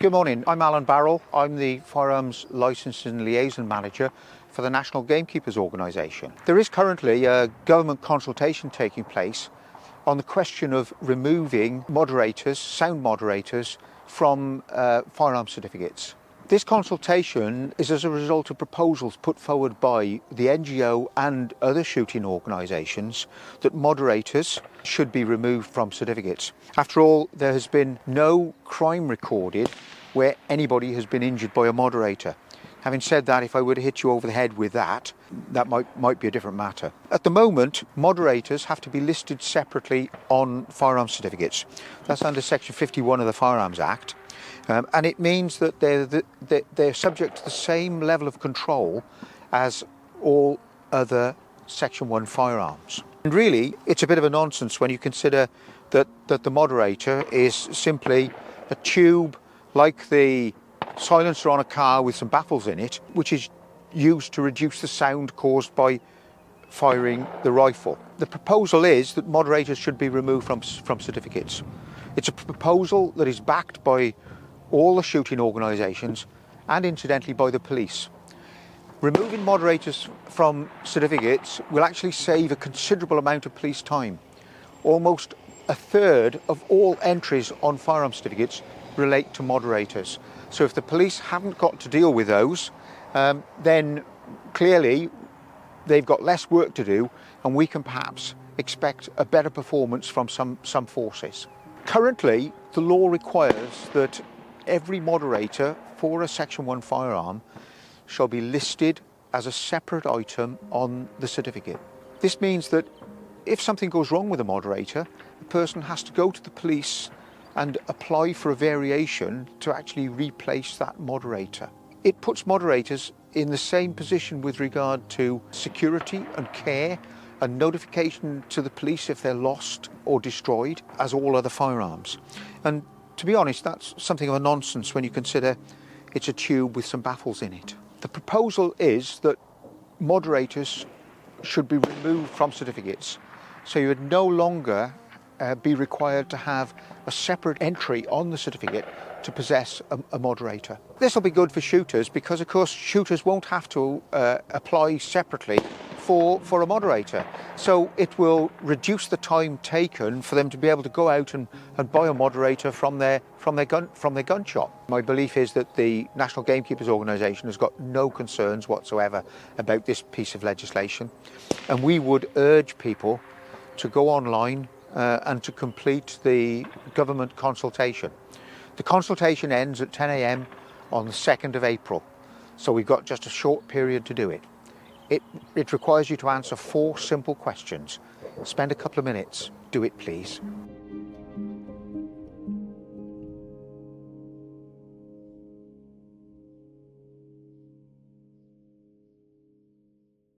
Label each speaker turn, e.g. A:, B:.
A: Good morning, I'm Alan Barrell. I'm the Firearms Licensing and Liaison Manager for the National Gamekeepers Organisation. There is currently a government consultation taking place on the question of removing moderators, sound moderators, from firearms certificates. This consultation is as a result of proposals put forward by the NGO and other shooting organisations that moderators should be removed from certificates. After all, there has been no crime recorded where anybody has been injured by a moderator. Having said that, if I were to hit you over the head with that might be a different matter. At the moment, moderators have to be listed separately on firearms certificates. That's under Section 51 of the Firearms Act. And it means that they're subject to the same level of control as all other Section 1 firearms. And really, it's a bit of a nonsense when you consider that the moderator is simply a tube like the silencer on a car with some baffles in it, which is used to reduce the sound caused by firing the rifle. The proposal is that moderators should be removed from certificates. It's a proposal that is backed by all the shooting organisations and incidentally by the police. Removing moderators from certificates will actually save a considerable amount of police time. Almost a third of all entries on firearm certificates relate to moderators. So if the police haven't got to deal with those, then clearly they've got less work to do, and we can perhaps expect a better performance from some forces. Currently, the law requires that every moderator for a Section 1 firearm shall be listed as a separate item on the certificate. This means that if something goes wrong with a moderator, the person has to go to the police and apply for a variation to actually replace that moderator. It puts moderators in the same position with regard to security and care and notification to the police if they're lost or destroyed as all other firearms. And to be honest, that's something of a nonsense when you consider it's a tube with some baffles in it. The proposal is that moderators should be removed from certificates, so you would no longer be required to have a separate entry on the certificate to possess a moderator. This will be good for shooters because, of course, shooters won't have to apply separately for a moderator. So it will reduce the time taken for them to be able to go out and buy a moderator from their gun shop. My belief is that the National Gamekeepers Organisation has got no concerns whatsoever about this piece of legislation, and we would urge people to go online and to complete the government consultation. The consultation ends at 10 a.m. on the 2nd of April, so we've got just a short period to do it. It requires you to answer 4 simple questions. Spend a couple of minutes. Do it, please.